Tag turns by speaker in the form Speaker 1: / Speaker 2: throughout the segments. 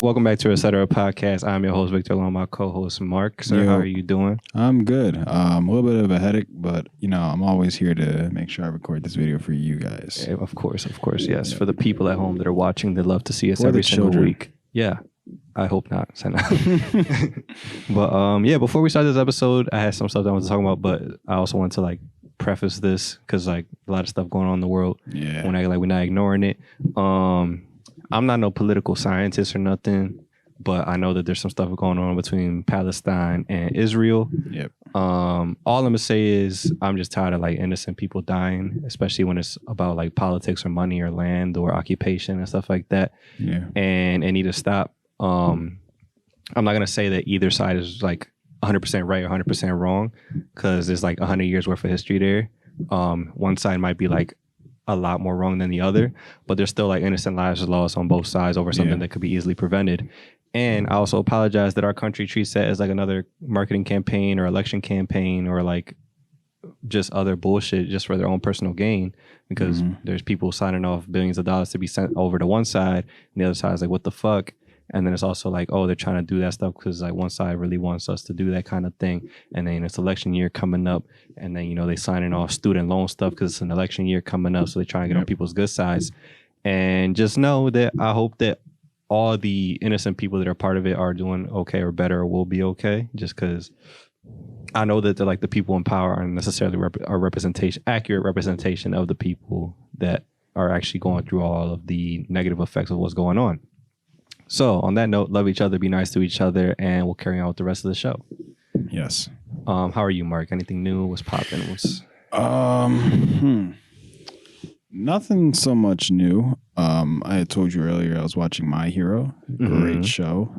Speaker 1: Welcome back to Etc. Podcast. I'm your host, Victor, along with my co-host, Mark. Sir, how are you doing?
Speaker 2: I'm good. A little bit of a headache, but, I'm always here to make sure I record this video for you guys.
Speaker 1: Yeah, of course, yes. Yeah. For the people at home that are watching, that love to see us every single
Speaker 2: children.
Speaker 1: week. Yeah, I hope not. But, before we start this episode, I had some stuff that I wanted to talk about, but I also want to, preface this because, a lot of stuff going on in the world.
Speaker 2: Yeah.
Speaker 1: We're not ignoring it. I'm not no political scientist or nothing, but I know that there's some stuff going on between Palestine and Israel.
Speaker 2: Yep.
Speaker 1: All I'm gonna say is I'm just tired of innocent people dying, especially when it's about politics or money or land or occupation and stuff like that.
Speaker 2: Yeah.
Speaker 1: And it need to stop. I'm not gonna say that either side is 100% right or 100% wrong, because there's 100 years worth of history there. One side might be a lot more wrong than the other, but there's still innocent lives lost on both sides over something that could be easily prevented. And I also apologize that our country treats that as another marketing campaign or election campaign or just other bullshit just for their own personal gain, because there's people signing off billions of dollars to be sent over to one side and the other side is what the fuck. And then it's also they're trying to do that stuff because one side really wants us to do that kind of thing. And then it's election year coming up, and then, they signing off student loan stuff because it's an election year coming up. So they're trying to get on people's good sides. And just know that I hope that all the innocent people that are part of it are doing okay or better or will be okay, just because I know that the people in power aren't necessarily accurate representation of the people that are actually going through all of the negative effects of what's going on. So on that note, love each other, be nice to each other, and we'll carry on with the rest of the show.
Speaker 2: Yes.
Speaker 1: How are you, Mark? Anything new? What's popping?
Speaker 2: Nothing so much new. I had told you earlier I was watching My Hero. Great show.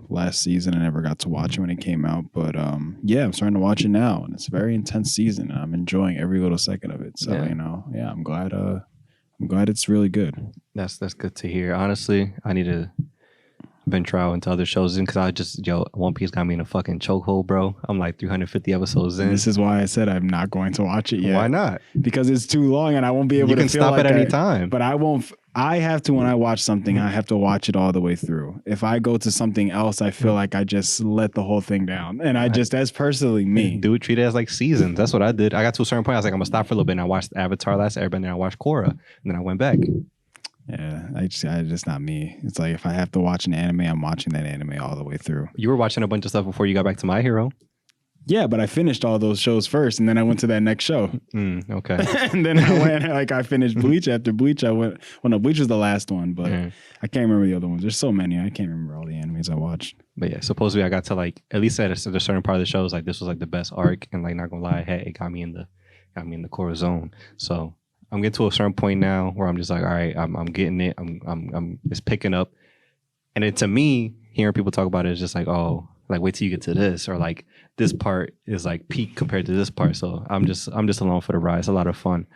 Speaker 2: Last season I never got to watch it when it came out, but I'm starting to watch it now, and it's a very intense season, and I'm enjoying every little second of it. So I'm glad it's really good.
Speaker 1: That's good to hear. Honestly, I need to venture out into other shows because One Piece got me in a fucking chokehold, bro. I'm 350 episodes in.
Speaker 2: This is why I said I'm not going to watch it yet.
Speaker 1: Why not?
Speaker 2: Because it's too long and I won't be able to.
Speaker 1: You can stop at any time.
Speaker 2: But I won't. I have to, when I watch something, I have to watch it all the way through. If I go to something else, I feel like I just let the whole thing down. And that's personally me.
Speaker 1: Treat it as seasons. That's what I did. I got to a certain point. I was I'm gonna stop for a little bit, and I watched Avatar: Last Airbender, and I watched Korra, and then I went back.
Speaker 2: Yeah, I just not me. It's if I have to watch an anime, I'm watching that anime all the way through.
Speaker 1: You were watching a bunch of stuff before you got back to My Hero.
Speaker 2: Yeah, but I finished all those shows first, and then I went to that next show.
Speaker 1: Okay.
Speaker 2: And then I went, I finished Bleach. After Bleach, I went, Bleach was the last one, but I can't remember the other ones. There's so many. I can't remember all the animes I watched.
Speaker 1: But yeah, supposedly I got to at least at a certain part of the show, was this was the best arc, and not gonna lie, it got me in the Korra zone. So I'm getting to a certain point now where I'm just all right, I'm getting it. I'm it's picking up. And then to me, hearing people talk about it is just wait till you get to this, or this part is peak compared to this part. So I'm just along for the ride. It's a lot of fun.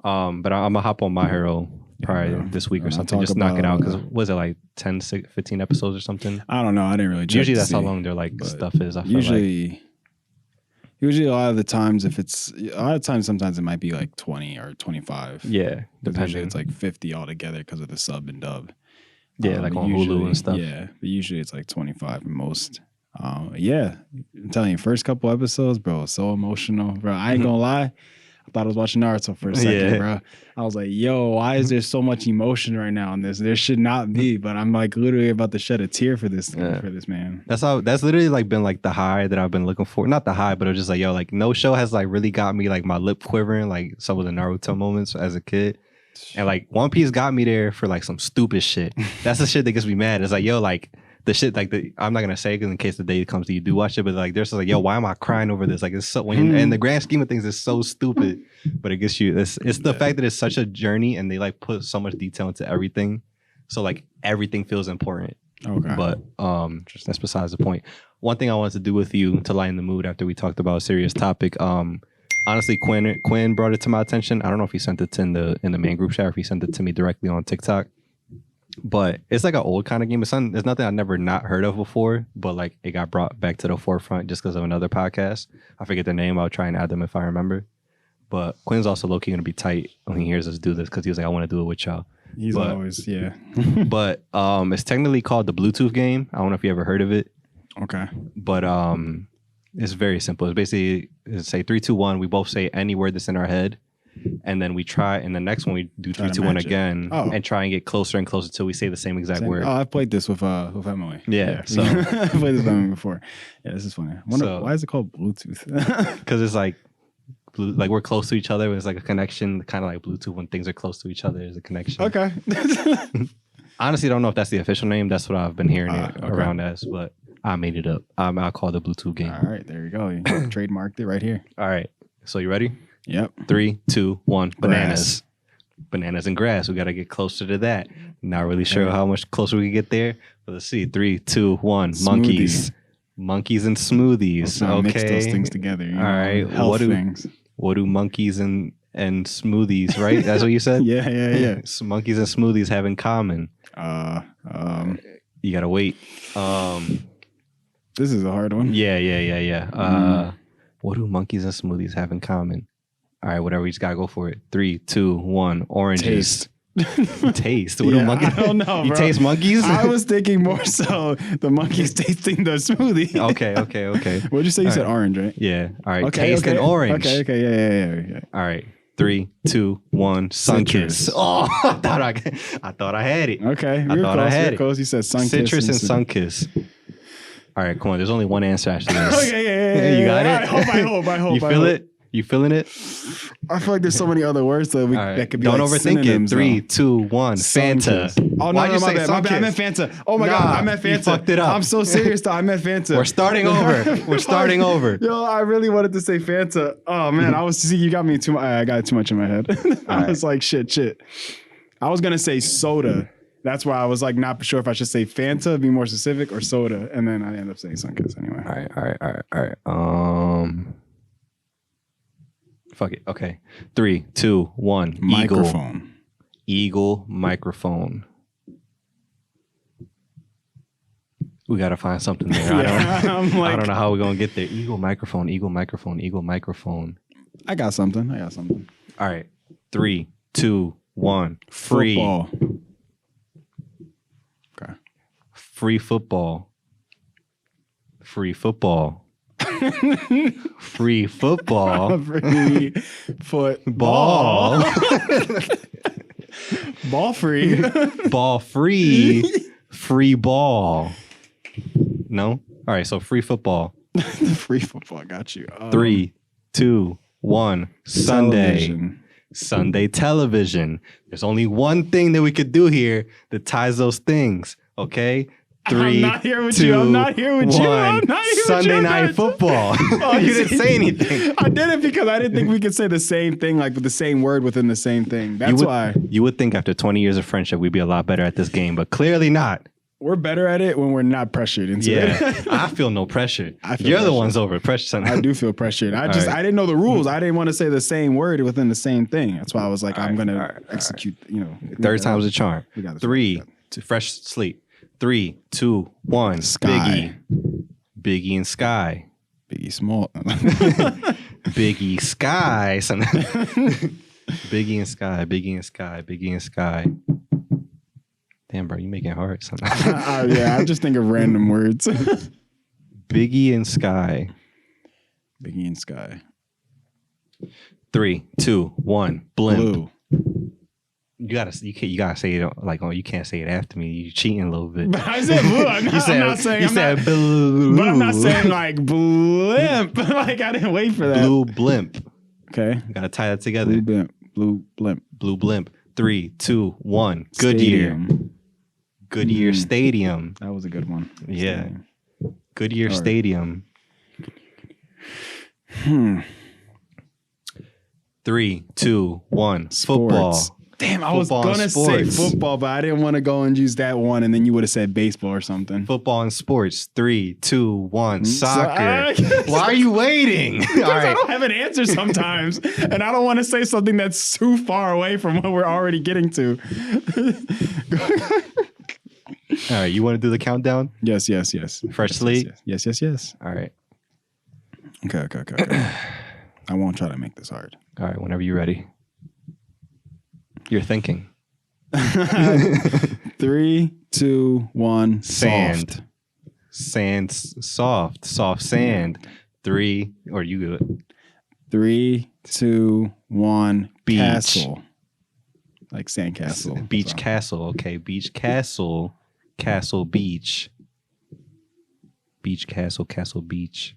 Speaker 1: But I'm gonna hop on My Hero probably this week or something. Just knock it out, because was it 10, 15 episodes or something?
Speaker 2: I don't know. I didn't really check.
Speaker 1: Usually that's how long their stuff is. I feel
Speaker 2: Usually a lot of the times, sometimes it might be 20 or 25.
Speaker 1: Yeah, depending.
Speaker 2: Usually it's 50 altogether because of the sub and dub.
Speaker 1: Yeah, on Hulu and stuff.
Speaker 2: Yeah, but usually it's 25 at most. I'm telling you, first couple episodes, bro, so emotional, bro. I ain't gonna lie. I thought I was watching Naruto for a second, bro. I was yo, why is there so much emotion right now in this? There should not be, but I'm literally about to shed a tear for this man.
Speaker 1: That's literally been the high that I've been looking for. Not the high, but it was just no show has really got me my lip quivering some of the Naruto moments as a kid. And One Piece got me there for some stupid shit. That's the shit that gets me mad. It's the shit I'm not gonna say it in case the day comes that you do watch it, but there's just why am I crying over this? It's so in the grand scheme of things, it's so stupid, but it gets you. It's the fact that it's such a journey, and they put so much detail into everything, so everything feels important.
Speaker 2: Okay,
Speaker 1: but that's besides the point. One thing I wanted to do with you to lighten the mood after we talked about a serious topic. Honestly, Quinn brought it to my attention. I don't know if he sent it in the main group chat or if he sent it to me directly on TikTok. But it's an old kind of game. It's nothing I've never not heard of before, but it got brought back to the forefront just because of another podcast. I forget the name. I'll try and add them if I remember. But Quinn's also low-key going to be tight when he hears us do this, because he was I want to do it with y'all.
Speaker 2: He's
Speaker 1: But-
Speaker 2: always, yeah.
Speaker 1: But it's technically called the Bluetooth game. I don't know if you ever heard of it,
Speaker 2: Okay.
Speaker 1: but it's very simple. It's basically say 3, 2, 1. We both say any word that's in our head, and then we try. And the next one we do
Speaker 2: Try
Speaker 1: 3,
Speaker 2: to
Speaker 1: 2, 1
Speaker 2: match it.
Speaker 1: again,
Speaker 2: Oh.
Speaker 1: and try and get closer and closer till we say the same exact
Speaker 2: Same-
Speaker 1: word.
Speaker 2: Oh, I've played this with Emily.
Speaker 1: Yeah, so-
Speaker 2: I've played this with Emily before. Yeah, this is funny. I wonder,
Speaker 1: So-
Speaker 2: why is it called Bluetooth?
Speaker 1: Because it's like we're close to each other. It's like a connection, kind of like Bluetooth. When things are close to each other, there's a connection.
Speaker 2: Okay.
Speaker 1: Honestly, don't know if that's the official name. That's what I've been hearing it
Speaker 2: Okay.
Speaker 1: around as, but I made it up. I'll call it the Bluetooth game.
Speaker 2: All right, there you go. You trademarked it right here.
Speaker 1: All right. So you ready?
Speaker 2: Yep.
Speaker 1: 3, 2, 1.
Speaker 2: Grass.
Speaker 1: Bananas. Bananas and grass. We got to get closer to that. Not really sure
Speaker 2: Okay.
Speaker 1: how much closer we can get there. But let's see. 3, 2, 1.
Speaker 2: Smoothie.
Speaker 1: Monkeys. Monkeys and smoothies.
Speaker 2: Let's not mix those
Speaker 1: Okay.
Speaker 2: things together. You
Speaker 1: All right,
Speaker 2: Health
Speaker 1: what do-
Speaker 2: things.
Speaker 1: What do monkeys and smoothies, right? That's what you said?
Speaker 2: Yeah.
Speaker 1: So monkeys and smoothies have in common. You got to wait.
Speaker 2: This is a hard one.
Speaker 1: Yeah. What do monkeys and smoothies have in common? All right, whatever. You just gotta go for it. 3, 2, 1. Oranges.
Speaker 2: Taste.
Speaker 1: Taste. What do
Speaker 2: Yeah,
Speaker 1: monkeys?
Speaker 2: I don't know,
Speaker 1: You
Speaker 2: bro.
Speaker 1: taste monkeys?
Speaker 2: I was thinking more so the monkeys tasting the smoothie.
Speaker 1: Okay.
Speaker 2: What'd you say? You
Speaker 1: All
Speaker 2: said
Speaker 1: right.
Speaker 2: orange, right?
Speaker 1: Yeah. All right.
Speaker 2: Okay,
Speaker 1: Taste and orange.
Speaker 2: Okay. Yeah.
Speaker 1: All right. 3, 2, 1. Sun
Speaker 2: Citrus.
Speaker 1: kiss. Oh, I thought I had it.
Speaker 2: Okay.
Speaker 1: I thought I had
Speaker 2: You're
Speaker 1: it.
Speaker 2: close. You said sun
Speaker 1: Citrus and
Speaker 2: kiss.
Speaker 1: sun kiss. All right, come on. There's only one answer after this.
Speaker 2: Okay, yeah.
Speaker 1: You got it?
Speaker 2: I hope.
Speaker 1: You feel it? You feeling it?
Speaker 2: I feel like there's so many other words that
Speaker 1: All right.
Speaker 2: that could be
Speaker 1: Don't
Speaker 2: like
Speaker 1: overthink it.
Speaker 2: synonyms,
Speaker 1: 3,
Speaker 2: though.
Speaker 1: 2, 1. Fanta.
Speaker 2: Sun kiss. Oh, no,
Speaker 1: Why'd you
Speaker 2: my
Speaker 1: say
Speaker 2: bad.
Speaker 1: sun
Speaker 2: My bad. I
Speaker 1: kiss?
Speaker 2: meant Fanta. Oh, my
Speaker 1: Nah,
Speaker 2: God. I meant
Speaker 1: you
Speaker 2: Fanta.
Speaker 1: fucked it up.
Speaker 2: I'm so serious, though. I meant Fanta.
Speaker 1: We're starting over. We're starting over.
Speaker 2: Yo, I really wanted to say Fanta. Oh, man. You got me too much. I got too much in my head. I was like, shit. I was going to say soda. That's why I was like not sure if I should say Fanta, be more specific, or soda. And then I ended up saying Sunkiss anyway.
Speaker 1: All right. Fuck it. Okay. 3, 2, 1.
Speaker 2: Microphone.
Speaker 1: Eagle microphone. We gotta find something there.
Speaker 2: I'm like,
Speaker 1: I don't know how we're gonna get there. Eagle microphone.
Speaker 2: I got something.
Speaker 1: All right. 3, 2, 1. Free.
Speaker 2: Football. Okay.
Speaker 1: Free football. Free football. Free football.
Speaker 2: Free football.
Speaker 1: Ball.
Speaker 2: Ball free.
Speaker 1: Ball free. Free ball. No? All right, so free football.
Speaker 2: Free football. Got you.
Speaker 1: 3, 2, 1. Sunday.
Speaker 2: Television.
Speaker 1: Sunday television. There's only one thing that we could do here that ties those things. Okay? 3,
Speaker 2: I'm not here with
Speaker 1: 2,
Speaker 2: you. I'm not here with you.
Speaker 1: 1.
Speaker 2: I'm not here with
Speaker 1: Sunday
Speaker 2: you.
Speaker 1: night football.
Speaker 2: Oh,
Speaker 1: You didn't say anything.
Speaker 2: I did it because I didn't think we could say the same thing, like with the same word within the same thing. That's why
Speaker 1: You would think after 20 years of friendship we'd be a lot better at this game, but clearly not.
Speaker 2: we're better at it when we're not pressured into
Speaker 1: Yeah.
Speaker 2: it.
Speaker 1: I feel no pressure.
Speaker 2: I feel
Speaker 1: You're the
Speaker 2: pressure.
Speaker 1: ones over pressure.
Speaker 2: I do feel pressured. I
Speaker 1: right.
Speaker 2: I didn't know the rules. I didn't want to say the same word within the same thing. That's why I was like, I'm
Speaker 1: right,
Speaker 2: gonna
Speaker 1: all right.
Speaker 2: execute.
Speaker 1: Third time's a charm.
Speaker 2: We got this.
Speaker 1: 3, 2, fresh sleep. 3, 2, 1.
Speaker 2: Sky.
Speaker 1: Biggie and Sky.
Speaker 2: Biggie Small.
Speaker 1: Biggie Sky. Son. Biggie and Sky. Biggie and Sky. Biggie and Sky. Damn, bro, you making it hard. Son.
Speaker 2: Yeah, I just think of random words.
Speaker 1: Biggie and Sky.
Speaker 2: Biggie and Sky.
Speaker 1: 3, 2, 1. Blimp.
Speaker 2: Blue.
Speaker 1: You gotta say it like, oh, you can't say it after me. You cheating a little bit.
Speaker 2: But I said blue. I'm not saying.
Speaker 1: You
Speaker 2: I'm
Speaker 1: said
Speaker 2: not,
Speaker 1: blue.
Speaker 2: but I'm not saying like blimp. Like I didn't wait for that.
Speaker 1: Blue blimp.
Speaker 2: Okay.
Speaker 1: You gotta tie that together.
Speaker 2: Blue blimp. Blue blimp.
Speaker 1: Blue blimp. 3, 2, 1. Goodyear.
Speaker 2: Stadium.
Speaker 1: Goodyear Stadium.
Speaker 2: That was a good one.
Speaker 1: Yeah. Goodyear
Speaker 2: All right.
Speaker 1: Stadium. 3, 2, 1. Football.
Speaker 2: Sports. Damn, I was
Speaker 1: Football and
Speaker 2: gonna say
Speaker 1: sports.
Speaker 2: football, but I didn't want to go and use that one, and then you would have said baseball or something.
Speaker 1: Football and sports. 3, 2, 1.
Speaker 2: So-
Speaker 1: Soccer. Why are you waiting? All
Speaker 2: Because I
Speaker 1: right.
Speaker 2: don't have an answer sometimes, and I don't want to say something that's too far away from what we're already getting to.
Speaker 1: All right. You want to do the countdown?
Speaker 2: Yes.
Speaker 1: Fresh
Speaker 2: Yes,
Speaker 1: slate?
Speaker 2: Yes.
Speaker 1: All right.
Speaker 2: Okay. I won't try to make this hard.
Speaker 1: All right. Whenever you're ready. You're thinking.
Speaker 2: 3, 2, 1.
Speaker 1: Sand.
Speaker 2: Soft.
Speaker 1: Sand, soft sand. 3, or you do it.
Speaker 2: 3, 2, 1.
Speaker 1: Beach.
Speaker 2: Castle. Like sandcastle.
Speaker 1: Beach castle. Okay, beach castle. Castle beach. Beach castle. Castle beach.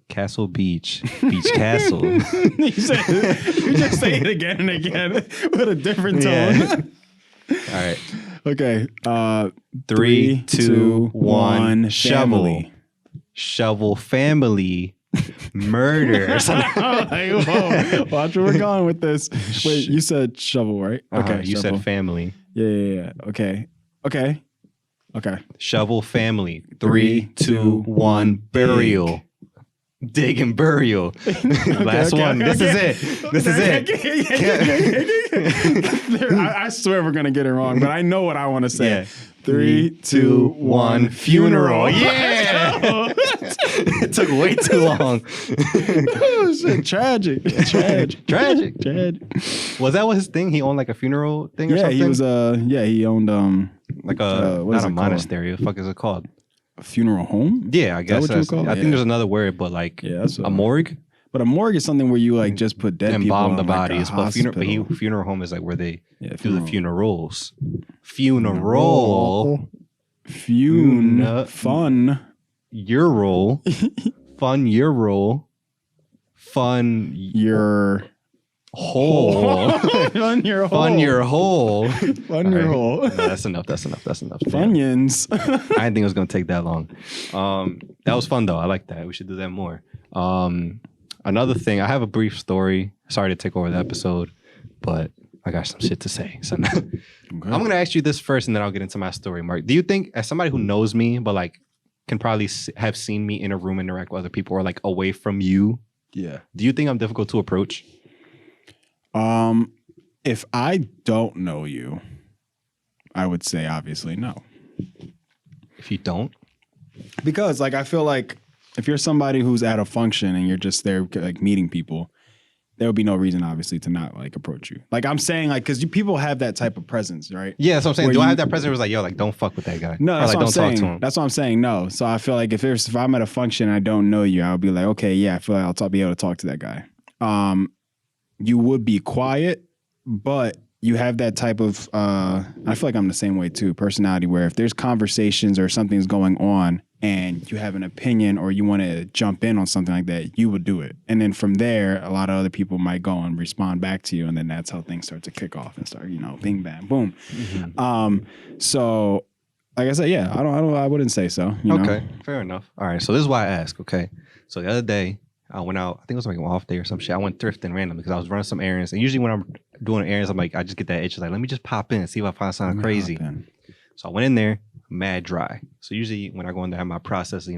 Speaker 1: Castle beach. Beach castle.
Speaker 2: you just say it again and again with a different tone.
Speaker 1: Yeah. All right.
Speaker 2: Okay.
Speaker 1: 3, 2, 1. Shovel.
Speaker 2: Family.
Speaker 1: Shovel family. Murder.
Speaker 2: Like, whoa, watch where we're going with this. Wait, you said shovel, right?
Speaker 1: Okay, you
Speaker 2: shovel.
Speaker 1: said family.
Speaker 2: Yeah. Okay.
Speaker 1: Shovel family. 3, 2, 1. Burial. Dig and burial. Last one. This is it. This is it.
Speaker 2: I swear we're gonna get it wrong, but I know what I want to say.
Speaker 1: Yeah.
Speaker 2: 3, 2, 1.
Speaker 1: Funeral. Yeah. It took way too long.
Speaker 2: Oh, shit. Tragic.
Speaker 1: Tragic.
Speaker 2: Was
Speaker 1: that what his thing? He owned like a funeral thing or something?
Speaker 2: He was he owned
Speaker 1: like
Speaker 2: what is
Speaker 1: not a
Speaker 2: it
Speaker 1: monastery. What the fuck is it called?
Speaker 2: a funeral home?
Speaker 1: Yeah, I guess
Speaker 2: what you would call it?
Speaker 1: I think there's another word, but like
Speaker 2: that's
Speaker 1: a morgue.
Speaker 2: But a morgue is something where you like just put dead people
Speaker 1: embalm the
Speaker 2: in, like,
Speaker 1: bodies.
Speaker 2: a
Speaker 1: But
Speaker 2: hospital.
Speaker 1: funeral home is like where they do
Speaker 2: funeral.
Speaker 1: the funerals. Funeral.
Speaker 2: Fun.
Speaker 1: Ural. Fun ural. Fun
Speaker 2: Your
Speaker 1: hole.
Speaker 2: Fun your hole.
Speaker 1: Fun your hole.
Speaker 2: Fun your hole.
Speaker 1: No, that's enough. Damn.
Speaker 2: Funyuns.
Speaker 1: I didn't think it was gonna take that long. That was fun though. I like that. We should do that more. Another thing, I have a brief story. Sorry to take over the episode, but I got some shit to say. So I'm gonna ask you this first, and then I'll get into my story. Mark, do you think, as somebody who knows me, but like can probably have seen me in a room interact with other people or like away from you,
Speaker 2: Yeah.
Speaker 1: do you think I'm difficult to approach?
Speaker 2: If I don't know you, I would say obviously no.
Speaker 1: If you don't,
Speaker 2: Because like I feel like if you're somebody who's at a function and you're just there like meeting people, there would be no reason obviously to not like approach you. Like I'm saying like because people have that type of presence, right?
Speaker 1: yeah, that's what I'm saying.
Speaker 2: Where
Speaker 1: Do I
Speaker 2: you-
Speaker 1: have that president who's like, yo, like don't fuck with that guy?
Speaker 2: No,
Speaker 1: or
Speaker 2: that's
Speaker 1: like
Speaker 2: what I'm
Speaker 1: don't
Speaker 2: saying.
Speaker 1: talk to him.
Speaker 2: That's what I'm saying. No. So I feel like if I'm at a function and I don't know you, I'll be like, okay, yeah, I feel like I'll be able to talk to that guy. You would be quiet, but you have that type of I feel like I'm the same way too, personality where if there's conversations or something's going on and you have an opinion or you want to jump in on something like that, you would do it. And then from there, a lot of other people might go and respond back to you. And then that's how things start to kick off and start, bing, bang, boom. So like I said, yeah, I wouldn't say so.
Speaker 1: Okay, fair enough. All right, so this is why I ask. Okay, so the other day I went out. I think it was like an off day or some shit. I went thrifting randomly because I was running some errands. And usually when I'm doing errands, I'm like, I just get that itch. Like, let me just pop in and see if I find something crazy. So I went in there, mad dry. So usually when I go in there, I have my process. I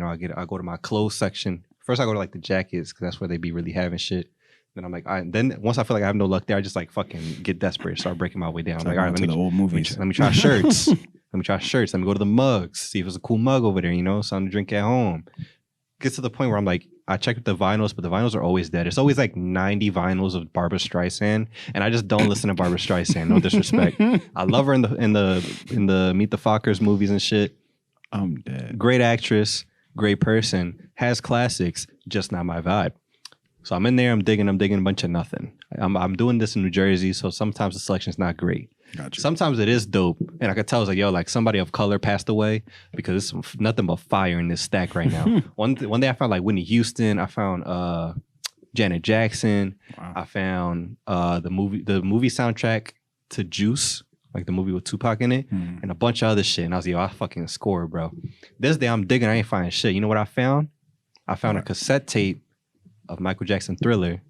Speaker 1: go to my clothes section. First, I go to like the jackets because that's where they be really having shit. Then I'm like, all right. Then once I feel like I have no luck there, I just like fucking get desperate, start breaking my way down. Like, all right,
Speaker 2: the old movies.
Speaker 1: let me try shirts. Let me go to the mugs, see if there's a cool mug over there, something to drink at home. Gets to the point where I'm like, I checked the vinyls, but the vinyls are always dead. It's always like 90 vinyls of Barbra Streisand, and I just don't listen to Barbra Streisand. No disrespect. I love her in the Meet the Fockers movies and shit.
Speaker 2: I'm dead.
Speaker 1: Great actress, great person, has classics, just not my vibe. So I'm in there, I'm digging a bunch of nothing. I'm doing this in New Jersey, so sometimes the selection's not great.
Speaker 2: Gotcha.
Speaker 1: Sometimes it is dope, and I could tell it's like, yo, like somebody of color passed away because it's nothing but fire in this stack right now. One day I found like Whitney Houston. I found Janet Jackson.
Speaker 2: Wow.
Speaker 1: I found the movie soundtrack to Juice, like the movie with Tupac in it, and a bunch of other shit. And I was like, yo, I fucking scored, bro. This day I'm digging, I ain't finding shit. You know what I found? I found a cassette tape of Michael Jackson Thriller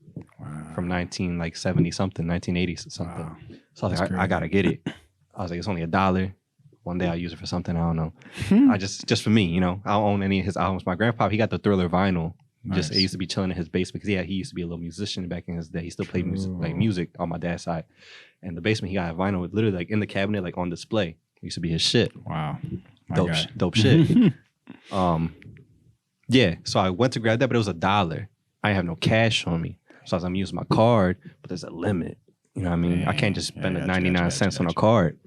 Speaker 1: from 1970 something, 1980 something.
Speaker 2: Wow.
Speaker 1: So I was like, I gotta get it. I was like, it's only $1. One day I'll use it for something. I don't know. I just for me, I don't own any of his albums. My grandpa, he got the Thriller vinyl. Just it used to be chilling in his basement because he used to be a little musician back in his day. He still played music on my dad's side. And the basement, he got a vinyl literally like in the cabinet, like on display. It used to be his shit.
Speaker 2: Wow.
Speaker 1: Dope shit. Yeah. So I went to grab that, but it was $1. I have no cash on me. So I was like, I'm using my card, but there's a limit. You know what I mean? I can't just spend 99 cents on a card.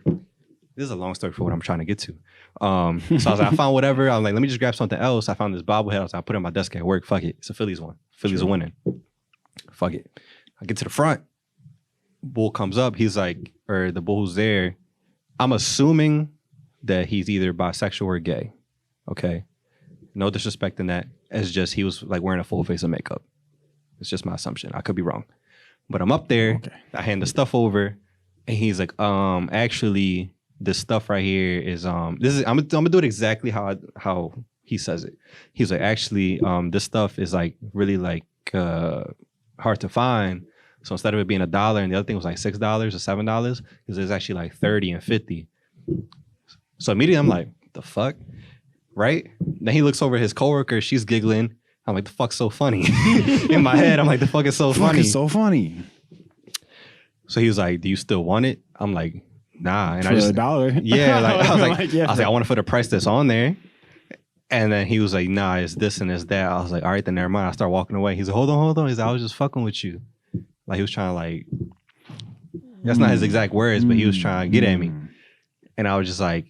Speaker 1: This is a long story for what I'm trying to get to. So I was like, I found whatever. I was like, let me just grab something else. I found this bobblehead. I was like, I put it on my desk at work. Fuck it. It's a Phillies one. Phillies are winning. Fuck it. I get to the front. Bull comes up. He's like, or the bull who's there. I'm assuming that he's either bisexual or gay. Okay. No disrespect in that. It's just he was like wearing a full face of makeup. It's just my assumption. I could be wrong. But I'm up there. Okay. I hand the stuff over. And he's like, actually, this stuff right here is I'm gonna do it exactly how he says it. He's like, actually, this stuff is like really like hard to find. So instead of it being $1 and the other thing was like $6 or $7, because it's actually like 30 and 50. So immediately I'm like, the fuck? Right? Then he looks over at his coworker, she's giggling. I'm like, the fuck's so funny? In my head, I'm like, the fuck is so funny?
Speaker 2: It's so funny.
Speaker 1: So he was like, do you still want it? I'm like, nah. And
Speaker 2: for $1.
Speaker 1: Yeah, like I was like, I want it for the price that's on there. And then he was like, nah, it's this and it's that. I was like, all right, then never mind. I start walking away. He's like, hold on. He's like, I was just fucking with you. Like he was trying to like, that's not his exact words, but he was trying to get at me. And I was just like,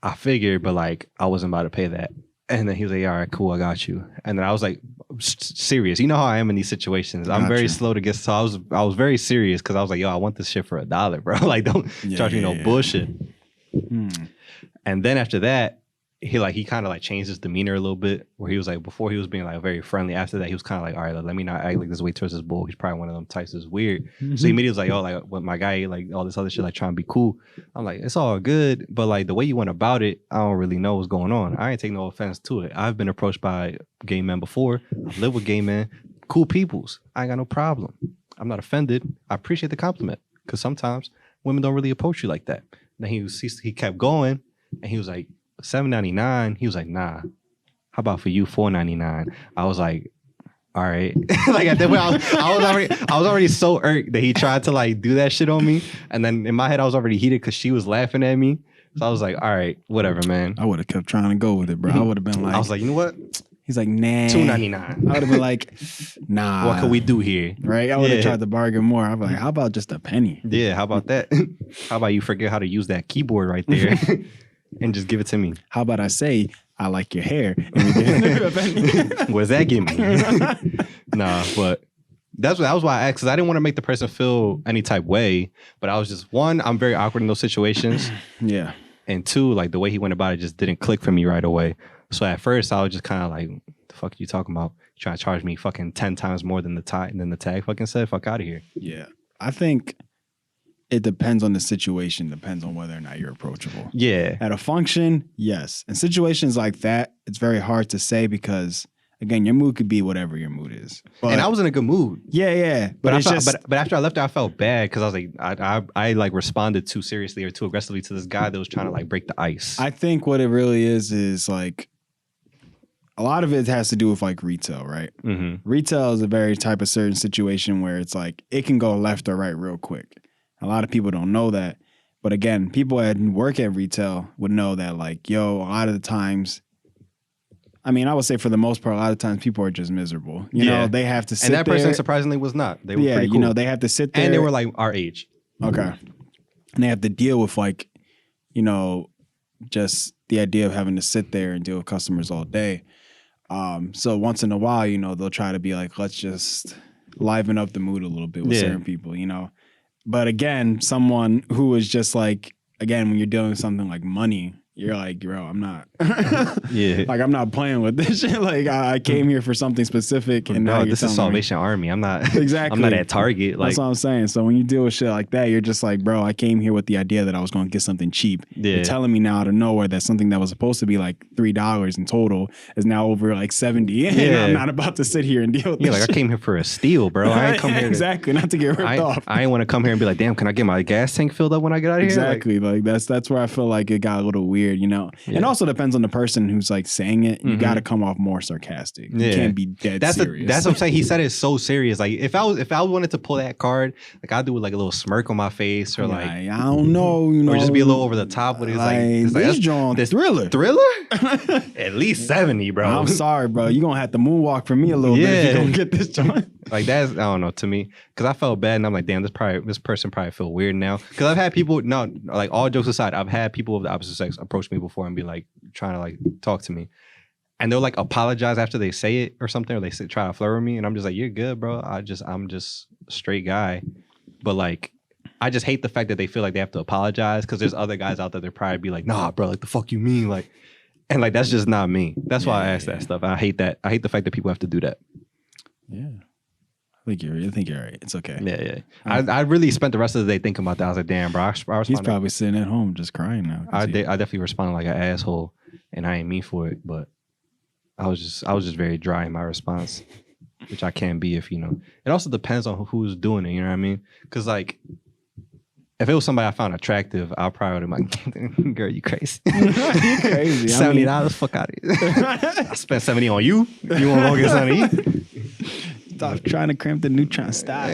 Speaker 1: I figured, but like I wasn't about to pay that. And then he was like, all right, cool, I got you. And then I was like, serious. You know how I am in these situations. I'm very slow to get, so I was very serious because I was like, yo, I want this shit for $1, bro. Like, don't charge me no bullshit. And then after that, he kind of like changed his demeanor a little bit, where he was like, before he was being like very friendly. After that, he was kind of like, all right, let me not act like this way towards this bull. He's probably one of them types that's weird. So he immediately was like, oh, like what my guy, like all this other shit, like trying to be cool. I'm like, it's all good, but like the way you went about it, I don't really know what's going on. I ain't take no offense to it. I've been approached by gay men before. I've lived with gay men, cool peoples. I ain't got no problem. I'm not offended. I appreciate the compliment, because sometimes women don't really approach you like that. Then he kept going, and he was like, $7.99. He was like, nah, how about for you $4.99? I was like, all right. Like at that point, I was already so irked that he tried to like do that shit on me. And then in my head, I was already heated because she was laughing at me. So I was like, all right, whatever, man.
Speaker 2: I would have kept trying to go with it, bro. I would have been like,
Speaker 1: I was like, you know what?
Speaker 2: He's like, nah.
Speaker 1: $2.99.
Speaker 2: I would have been like, nah.
Speaker 1: What can we do here?
Speaker 2: Right? I would have tried to bargain more. I'd be like, how about just a penny?
Speaker 1: Yeah, how about that? How about you forget how to use that keyboard right there? And just give it to me.
Speaker 2: How about I say, I like your hair. And we give a penny.
Speaker 1: What does that give me? Nah, but that was why I asked, because I didn't want to make the person feel any type way. But I was just, one, I'm very awkward in those situations.
Speaker 2: Yeah.
Speaker 1: And two, like the way he went about it just didn't click for me right away. So at first I was just kind of like, the fuck are you talking about? You trying to charge me fucking 10 times more than the tag fucking said? Fuck out of here.
Speaker 2: Yeah. I think it depends on the situation, depends on whether or not you're approachable.
Speaker 1: Yeah.
Speaker 2: At a function, yes. In situations like that, it's very hard to say because, again, your mood could be whatever your mood is.
Speaker 1: But, and I was in a good mood.
Speaker 2: Yeah.
Speaker 1: But after I left there, I felt bad because I was like, I like responded too seriously or too aggressively to this guy that was trying to like break the ice.
Speaker 2: I think what it really is like, a lot of it has to do with like retail, right?
Speaker 1: Mm-hmm.
Speaker 2: Retail is a very type of certain situation where it's like, it can go left or right real quick. A lot of people don't know that. But again, people that work at retail would know that, like, yo, a lot of the times, I mean, I would say for the most part, a lot of times people are just miserable. You know, they have to sit there.
Speaker 1: And that person surprisingly was not. They were pretty cool.
Speaker 2: You know, they have to sit there.
Speaker 1: And they were like our age.
Speaker 2: Okay. And they have to deal with like, you know, just the idea of having to sit there and deal with customers all day. So once in a while, you know, they'll try to be like, let's just liven up the mood a little bit with certain people, you know. But again, someone who is just like, again, when you're dealing with something like money, you're like, bro, I'm not. Like, I'm not playing with this shit. Like, I came here for something specific. And
Speaker 1: no, this is Salvation Army. I'm not.
Speaker 2: Exactly.
Speaker 1: I'm not at Target. Like,
Speaker 2: that's what I'm saying. So when you deal with shit like that, you're just like, bro, I came here with the idea that I was going to get something cheap. Yeah. You're telling me now out of nowhere that something that was supposed to be like $3 in total is now over like $70. And I'm not about to sit here and deal with this
Speaker 1: like,
Speaker 2: shit.
Speaker 1: I came here for a steal, bro. I ain't come here
Speaker 2: exactly. Not to get ripped off.
Speaker 1: I ain't want to come here and be like, damn, can I get my gas tank filled up when I get out of here?
Speaker 2: Exactly. Like that's where I feel like it got a little weird. weird, you know.
Speaker 1: Yeah.
Speaker 2: And also depends on the person who's like saying it. You
Speaker 1: Mhm.
Speaker 2: got to come off more sarcastic. You
Speaker 1: Yeah.
Speaker 2: can't be dead
Speaker 1: That's
Speaker 2: serious.
Speaker 1: that's what I'm saying. He said it so serious. Like if I wanted to pull that card, like I'd do like a little smirk on my face or like
Speaker 2: I don't know, you know,
Speaker 1: or just be a little over the top with it. It's like
Speaker 2: this
Speaker 1: that's
Speaker 2: John
Speaker 1: this
Speaker 2: Thriller.
Speaker 1: Thriller? At least 70, bro.
Speaker 2: I'm sorry, bro. You're gonna have to moonwalk for me a little bit if
Speaker 1: Yeah.
Speaker 2: you're gonna get this joint.
Speaker 1: Like that's I don't know to me because I felt bad and I'm like, damn, this person probably feel weird now because I've had people like all jokes aside, I've had people of the opposite sex approach me before and be like trying to like talk to me, and they'll like apologize after they say it or something or they try to flirt with me and I'm just like, you're good, bro. I'm just a straight guy, but like I just hate the fact that they feel like they have to apologize because there's other guys out there that probably be like, nah, bro, like the fuck you mean, like, and like that's just not me. That's why I ask that stuff. I hate that. I hate the fact that people have to do that.
Speaker 2: Yeah. I think you're right. It's okay.
Speaker 1: Yeah. I really spent the rest of the day thinking about that. I was like, damn, bro.
Speaker 2: He's probably sitting at home just crying now.
Speaker 1: I definitely responded like an asshole, and I ain't mean for it. But I was just very dry in my response, which I can be if you know. It also depends on who's doing it. You know what I mean? Because like, if it was somebody I found attractive, I'll probably be like, girl, you crazy?
Speaker 2: You crazy?
Speaker 1: $70, fuck out of here. I spent 70 on you. You want to go get something to eat?
Speaker 2: Stop trying to cramp the neutron style.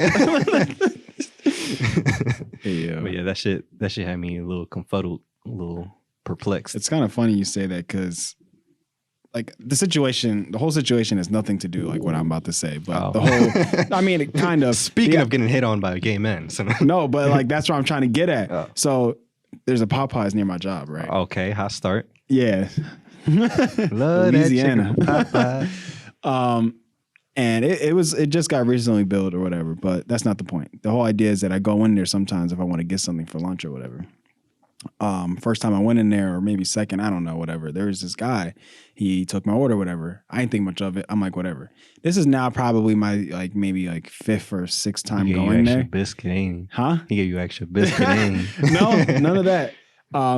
Speaker 2: Yeah.
Speaker 1: But yeah, that shit had me a little confuddled, a little perplexed.
Speaker 2: It's kind of funny you say that because like the whole situation has nothing to do like what I'm about to say, but the whole, I mean, it kind of.
Speaker 1: Speaking of getting hit on by gay men. So.
Speaker 2: No, but like that's what I'm trying to get at. So there's a Popeyes near my job, right?
Speaker 1: Okay, hot start.
Speaker 2: Yeah.
Speaker 1: Love
Speaker 2: Louisiana.
Speaker 1: That chicken.
Speaker 2: And it just got recently built or whatever, but that's not the point. The whole idea is that I go in there sometimes if I want to get something for lunch or whatever. First time I went in there, or maybe second, I don't know, whatever. There was this guy, he took my order, whatever. I didn't think much of it. I'm like, whatever. This is now probably my maybe fifth or sixth time going there.
Speaker 1: Biscuit, ain't he?
Speaker 2: Huh?
Speaker 1: He gave you extra biscuit, ain't he?
Speaker 2: No, none of that.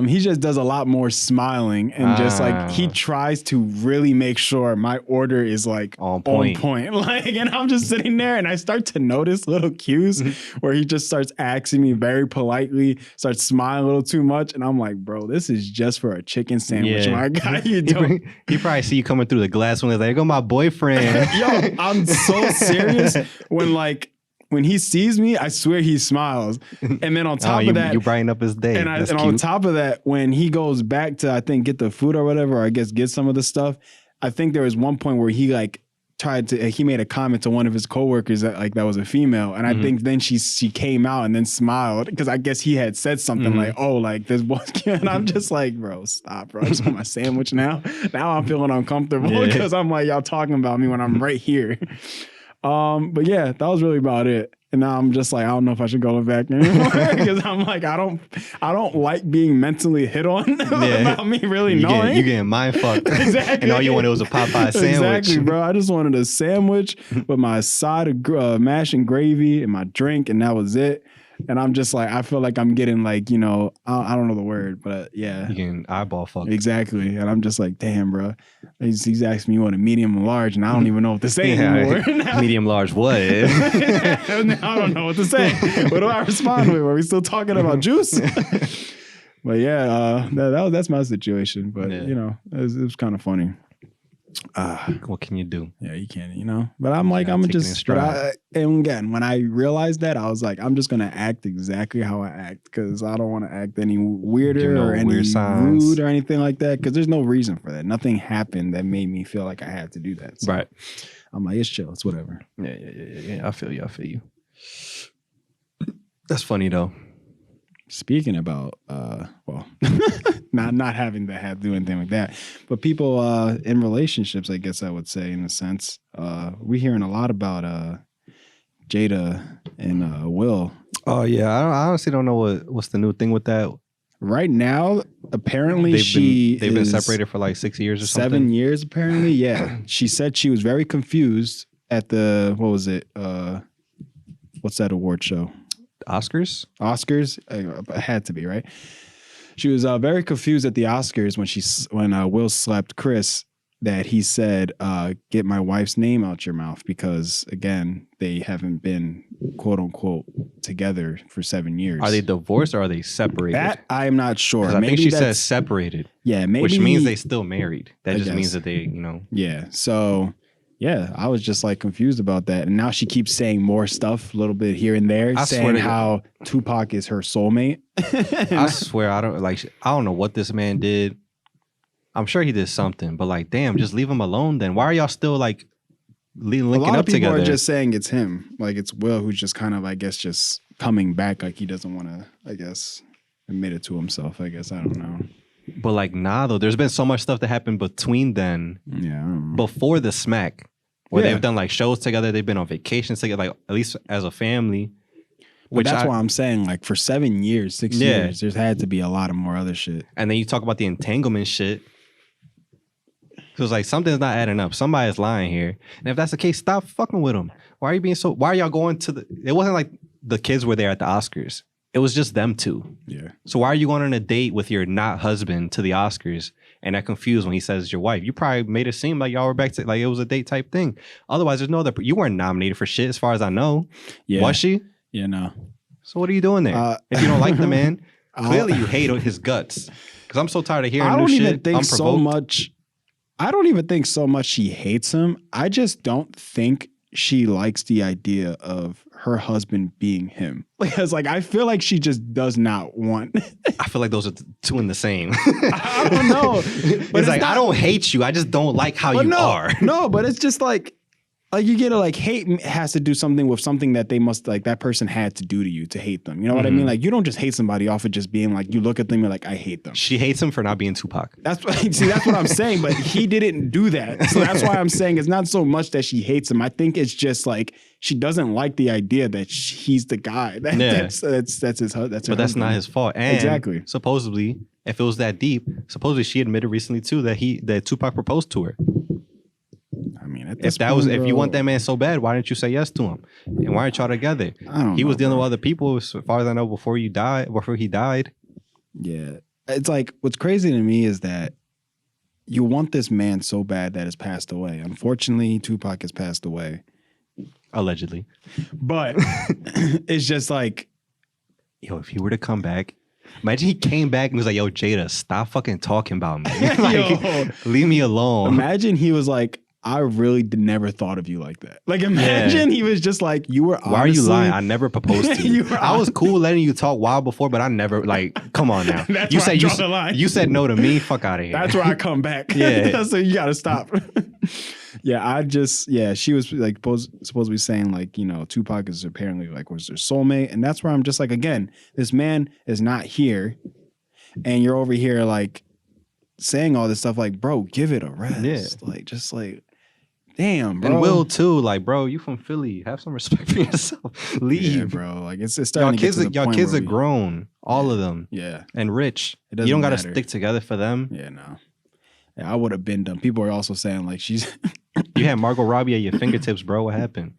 Speaker 2: He just does a lot more smiling and just like he tries to really make sure my order is like
Speaker 1: on point.
Speaker 2: Like, and I'm just sitting there and I start to notice little cues where he just starts asking me very politely, starts smiling a little too much, and I'm like, bro, this is just for a chicken sandwich, my guy. You doing?
Speaker 1: He probably see you coming through the glass when he's like, there go my boyfriend.
Speaker 2: Yo, I'm so serious when he sees me, I swear he smiles. And then on top of that,
Speaker 1: you brighten up his day.
Speaker 2: And on top of that, when he goes back to, I think, get the food or whatever, or I guess get some of the stuff, I think there was one point where he like he made a comment to one of his coworkers that was a female. And I think then she came out and then smiled because I guess he had said something like, oh, like this was, and I'm just like, bro, stop, bro. I just want my sandwich now. Now I'm feeling uncomfortable because I'm like, y'all talking about me when I'm right here. But yeah, that was really about it. And now I'm just like, I don't know if I should go back anymore because I'm like, I don't like being mentally hit on about me really knowing.
Speaker 1: You getting mind fucked.
Speaker 2: Exactly.
Speaker 1: And all you wanted was a Popeye sandwich.
Speaker 2: Exactly, bro. I just wanted a sandwich with my side of mash and gravy and my drink, and that was it. And I'm just like, I feel like I'm getting like, you know, I don't know the word, but yeah.
Speaker 1: You getting eyeball fucked.
Speaker 2: Exactly. And I'm just like, damn, bro. He's asking me what a medium and large, and I don't even know what to say anymore.
Speaker 1: Medium large what?
Speaker 2: I don't know what to say. What do I respond with? Are we still talking about juice? But yeah, that's my situation. But, you know, it was kind of funny.
Speaker 1: What can you do?
Speaker 2: Yeah, you can, you know. But I'm like, I'm just. And again, when I realized that, I was like, I'm just gonna act exactly how I act because I don't want to act any weirder or any rude or anything like that. Because there's no reason for that. Nothing happened that made me feel like I had to do that. So
Speaker 1: right.
Speaker 2: I'm like, it's chill. It's whatever.
Speaker 1: Yeah. I feel you. That's funny though.
Speaker 2: Speaking about, not having to do anything like that, but people in relationships, I guess I would say, in a sense, we're hearing a lot about Jada and Will.
Speaker 1: Oh yeah, I honestly don't know what's the new thing with that.
Speaker 2: Right now, apparently they've
Speaker 1: been separated for like 6 years or
Speaker 2: 7 years. Apparently, yeah. She said she was very confused at the what's that award show?
Speaker 1: Oscars?
Speaker 2: It had to be, right? She was very confused at the Oscars when Will slapped Chris, that he said, get my wife's name out your mouth because, again, they haven't been quote unquote together for 7 years.
Speaker 1: Are they divorced or are they separated?
Speaker 2: That I'm not sure.
Speaker 1: 'Cause I
Speaker 2: Maybe
Speaker 1: think she
Speaker 2: that's-
Speaker 1: says separated,
Speaker 2: Yeah, maybe,
Speaker 1: which means they still married. That
Speaker 2: I
Speaker 1: just means
Speaker 2: guess.
Speaker 1: that they, you know.
Speaker 2: Yeah. So yeah, I was just like confused about that. And now she keeps saying more stuff, a little bit here and there,
Speaker 1: I
Speaker 2: saying
Speaker 1: swear to
Speaker 2: how Tupac is her soulmate.
Speaker 1: I swear, I don't know what this man did. I'm sure he did something, but like, damn, just leave him alone. Then why are y'all still like
Speaker 2: A
Speaker 1: linking
Speaker 2: lot
Speaker 1: up
Speaker 2: of people
Speaker 1: together?
Speaker 2: are just saying it's him. Like it's Will who's just kind of, I guess, just coming back. Like he doesn't want to, I guess, admit it to himself. I guess I don't know.
Speaker 1: But like, nah, though. There's been so much stuff that happened between then,
Speaker 2: Yeah. I don't know.
Speaker 1: before the smack, where
Speaker 2: Yeah.
Speaker 1: they've done like shows together. They've been on vacations together, like at least as a family.
Speaker 2: But that's why I'm saying, like, for 7 years, 6
Speaker 1: Yeah.
Speaker 2: years, there's had to be a lot of more other shit.
Speaker 1: And then you talk about the entanglement shit. Because like something's not adding up. Somebody's lying here. And if that's the case, stop fucking with them. Why are you being so? Why are y'all going to the? It wasn't like the kids were there at the Oscars. It was just them two.
Speaker 2: Yeah.
Speaker 1: So why are you going on a date with your not husband to the Oscars and that confused when he says it's your wife? You probably made it seem like y'all were back to like it was a date type thing. Otherwise, there's no other. You weren't nominated for shit as far as I know.
Speaker 2: Yeah.
Speaker 1: Was she?
Speaker 2: Yeah, no.
Speaker 1: So what are you doing there? If you don't like the man, clearly you hate his guts. Because I'm so tired of hearing
Speaker 2: I
Speaker 1: new
Speaker 2: don't
Speaker 1: shit.
Speaker 2: even think so
Speaker 1: unprovoked.
Speaker 2: much. I don't even think so much she hates him. I just don't think she likes the idea of her husband being him. Because like I feel like she just does not want.
Speaker 1: I feel like those are two in the same.
Speaker 2: I don't know. But
Speaker 1: It's like I don't hate you. I just don't like how
Speaker 2: But
Speaker 1: you
Speaker 2: no,
Speaker 1: are.
Speaker 2: no, but it's just like you get to like hate has to do something with something that they must like that person had to do to you to hate them. You know what I mean? Like you don't just hate somebody off of just being like you look at them and you're like I hate them.
Speaker 1: She hates him for not being Tupac.
Speaker 2: That's that's what I'm saying. But he didn't do that, so that's why I'm saying it's not so much that she hates him. I think it's just like she doesn't like the idea that he's the guy. That's his. That's her
Speaker 1: But that's not his fault. And
Speaker 2: Exactly.
Speaker 1: supposedly, if it was that deep, supposedly she admitted recently too that Tupac proposed to her.
Speaker 2: I mean, at this
Speaker 1: If that was
Speaker 2: point,
Speaker 1: if you
Speaker 2: bro,
Speaker 1: want that man so bad, why didn't you say yes to him? And why aren't y'all together?
Speaker 2: I don't
Speaker 1: He was
Speaker 2: know,
Speaker 1: dealing
Speaker 2: bro.
Speaker 1: with other people, as far as I know, before he died.
Speaker 2: Yeah. It's like what's crazy to me is that you want this man so bad that has passed away. Unfortunately, Tupac has passed away.
Speaker 1: Allegedly.
Speaker 2: But it's just like,
Speaker 1: Yo, if he were to come back, imagine he came back and was like, yo, Jada, stop fucking talking about me. Like,
Speaker 2: Yo.
Speaker 1: leave me alone.
Speaker 2: imagine he was like, I really never thought of you like that. Like, imagine he was just like, you were honestly,
Speaker 1: Why are you lying? I never proposed to you.
Speaker 2: You were
Speaker 1: I was cool letting you talk wild before, but I never come on now.
Speaker 2: That's
Speaker 1: you
Speaker 2: where I
Speaker 1: said
Speaker 2: draw the line.
Speaker 1: you said no to me. Fuck out of here.
Speaker 2: That's where I come back.
Speaker 1: Yeah.
Speaker 2: So you got to stop. She was like supposed to be saying like, you know, Tupac is apparently like was their soulmate. And that's where I'm just like, again, this man is not here. And you're over here like saying all this stuff like, bro, give it a rest.
Speaker 1: Yeah.
Speaker 2: Like, just like, damn, bro.
Speaker 1: And Will too. Like, bro, you from Philly? Have some respect for yourself. Leave,
Speaker 2: Yeah, bro. Like it's
Speaker 1: Y'all
Speaker 2: starting to get
Speaker 1: kids,
Speaker 2: to the
Speaker 1: y'all
Speaker 2: point
Speaker 1: kids
Speaker 2: where
Speaker 1: are grown, all of them,
Speaker 2: Yeah.
Speaker 1: and rich.
Speaker 2: It
Speaker 1: You
Speaker 2: doesn't
Speaker 1: don't got to
Speaker 2: matter.
Speaker 1: stick together for them.
Speaker 2: Yeah, no. Yeah, I would have been done. People are also saying like she's
Speaker 1: You had Margot Robbie at your fingertips, bro. What happened?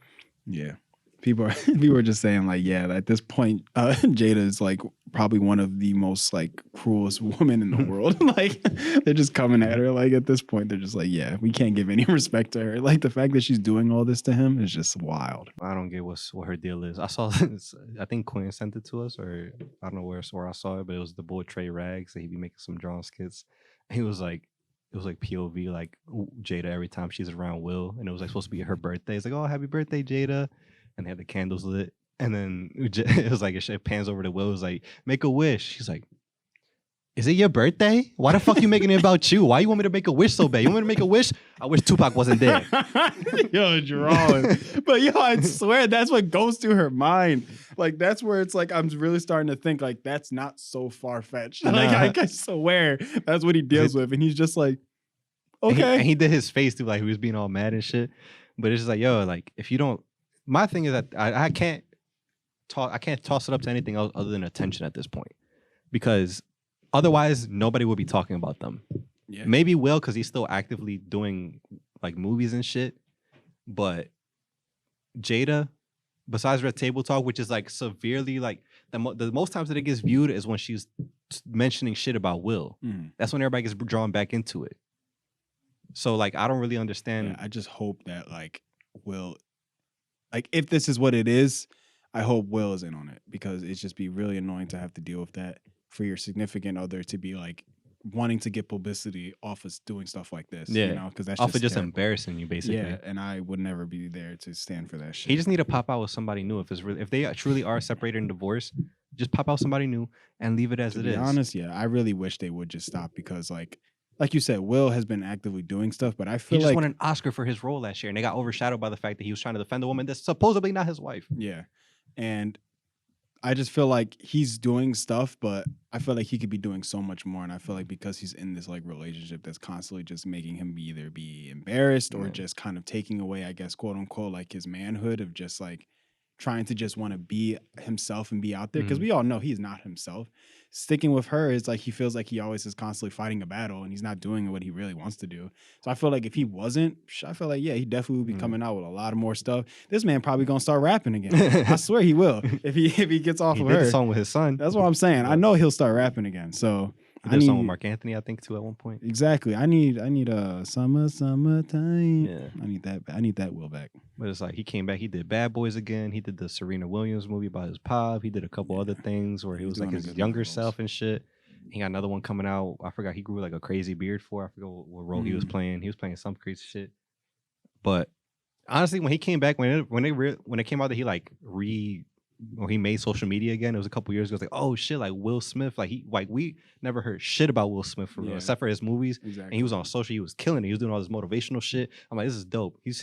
Speaker 2: yeah. People are just saying like, yeah, at this point, Jada is like probably one of the most like cruelest women in the world. Like they're just coming at her. Like at this point, they're just like, yeah, we can't give any respect to her. Like the fact that she's doing all this to him is just wild.
Speaker 1: I don't get what her deal is. I saw this. I think Quinn sent it to us, or I don't know where I saw it, but it was the boy Trey Rags that he be making some drawn skits. He was like, it was like POV, like Jada every time she's around Will, and it was like supposed to be her birthday. It's like, oh, happy birthday, Jada, and they had the candles lit, and then it was like it pans over to Will. It was like, make a wish. She's like, is it your birthday? Why the fuck you making it about you? Why you want me to make a wish so bad? You want me to make a wish? I wish Tupac wasn't there.
Speaker 2: Yo, drawing. But yo, I swear that's what goes through her mind. Like that's where it's like I'm really starting to think like that's not so far fetched. Like I swear that's what he deals with, and he's just like, okay.
Speaker 1: And he did his face too, like he was being all mad and shit. But it's just like, yo, like if you don't, my thing is that I can't toss it up to anything else other than attention at this point, because otherwise nobody would be talking about them.
Speaker 2: Yeah.
Speaker 1: Maybe Will, because he's still actively doing like movies and shit. But Jada, besides Red Table Talk, which is like severely like the most times that it gets viewed is when she's mentioning shit about Will.
Speaker 2: Mhm.
Speaker 1: That's when everybody gets drawn back into it. So like I don't really understand.
Speaker 2: Yeah, I just hope that like Will, like if this is what it is, I hope Will is in on it because it's just be really annoying to have to deal with that for your significant other to be like wanting to get publicity off of doing stuff like this.
Speaker 1: Yeah.
Speaker 2: You know, because that's
Speaker 1: Off of just
Speaker 2: terrible.
Speaker 1: embarrassing you, basically.
Speaker 2: Yeah, and I would never be there to stand for that shit.
Speaker 1: He just need to pop out with somebody new. If they truly are separated and divorced, just pop out somebody new and leave it as
Speaker 2: to
Speaker 1: it
Speaker 2: be
Speaker 1: is.
Speaker 2: honest, yeah, I really wish they would just stop because like you said, Will has been actively doing stuff, but I
Speaker 1: He
Speaker 2: feel
Speaker 1: just
Speaker 2: like
Speaker 1: won an Oscar for his role last year, and they got overshadowed by the fact that he was trying to defend a woman that's supposedly not his wife.
Speaker 2: yeah, and I just feel like he's doing stuff, but I feel like he could be doing so much more. And I feel like because he's in this like relationship that's constantly just making him either be embarrassed or
Speaker 1: Yeah.
Speaker 2: just kind of taking away, I guess, quote unquote, like his manhood of just like trying to just want to be himself and be out there. Because
Speaker 1: Mhm.
Speaker 2: we all know he's not himself. Sticking with her is like he feels like he always is constantly fighting a battle and he's not doing what he really wants to do. So I feel like if he wasn't, I feel like, yeah, he definitely would be
Speaker 1: Mhm.
Speaker 2: coming out with a lot of more stuff. This man probably gonna start rapping again. I swear he will if he gets off
Speaker 1: He
Speaker 2: of
Speaker 1: did
Speaker 2: her.
Speaker 1: the song with his son.
Speaker 2: That's what I'm saying. I know he'll start rapping again. So
Speaker 1: He did a song with Mark Anthony, I think, too, at one point.
Speaker 2: exactly. I need a summertime.
Speaker 1: Yeah.
Speaker 2: I need that Will back.
Speaker 1: But it's like he came back. He did Bad Boys again. He did the Serena Williams movie about his pop. He did a couple other things where he
Speaker 2: He's
Speaker 1: was like
Speaker 2: doing a
Speaker 1: his
Speaker 2: good
Speaker 1: younger
Speaker 2: amount of
Speaker 1: self and shit. He got another one coming out. I forgot he grew like a crazy beard for. I forgot what role he was playing. He was playing some crazy shit. But honestly, when he came back, when it came out that he like he made social media again, it was a couple years ago. It was like, oh shit, like Will Smith, we never heard shit about Will Smith for real,
Speaker 2: Yeah.
Speaker 1: except for his movies.
Speaker 2: Exactly.
Speaker 1: And he was on social, he was killing it. He was doing all this motivational shit. I'm like, this is dope. He's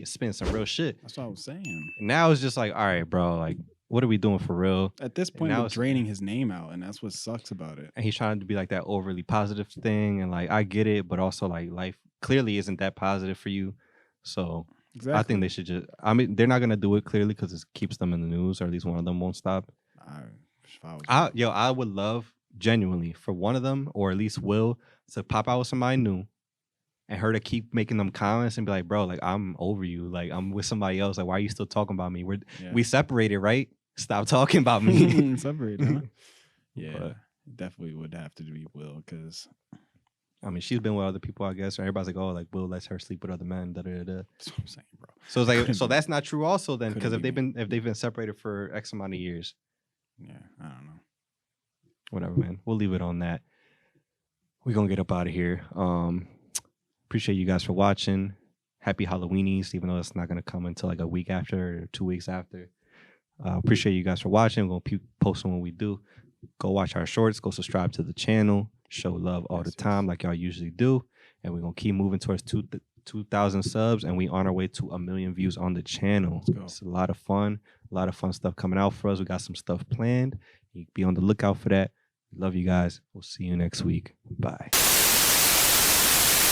Speaker 1: spitting some real shit.
Speaker 2: That's what I was saying.
Speaker 1: And now it's just like, all right, bro, like, what are we doing for real?
Speaker 2: At this point,
Speaker 1: now
Speaker 2: we're
Speaker 1: it's-
Speaker 2: draining his name out, and that's what sucks about it.
Speaker 1: And he's trying to be like that overly positive thing. And like, I get it, but also like life clearly isn't that positive for you. So
Speaker 2: Exactly.
Speaker 1: I think they should they're not going to do it clearly because it keeps them in the news, or at least one of them won't stop.
Speaker 2: If I was
Speaker 1: I would love genuinely for one of them, or at least Will, to pop out with somebody new and her to keep making them comments and be like, bro, like, I'm over you. Like, I'm with somebody else. Like, why are you still talking about me? We separated, right? Stop talking about me.
Speaker 2: separated, huh? Yeah,
Speaker 1: But-
Speaker 2: definitely would have to be Will because
Speaker 1: I mean, she's been with other people, I guess. Or everybody's like, oh, like, Will lets her sleep with other men. Da, da, da, da.
Speaker 2: that's what I'm saying, bro.
Speaker 1: So it's like,
Speaker 2: Couldn't
Speaker 1: so
Speaker 2: be-
Speaker 1: that's not true also then, because if
Speaker 2: couldn't
Speaker 1: they've been separated for X amount of years,
Speaker 2: Yeah, I don't know.
Speaker 1: whatever, man. We'll leave it on that. We're gonna get up out of here. Appreciate you guys for watching. Happy Halloweenies, even though it's not gonna come until like a week after or 2 weeks after. Appreciate you guys for watching. We're gonna post when we do. Go watch our shorts. Go subscribe to the channel. Show love all the time, like y'all usually do. And we're gonna keep moving towards 2,000 subs, and we on our way to 1 million views on the channel.
Speaker 2: Let's go.
Speaker 1: It's a lot of fun stuff coming out for us. We got some stuff planned. You be on the lookout for that. Love you guys. We'll see you next week. Bye.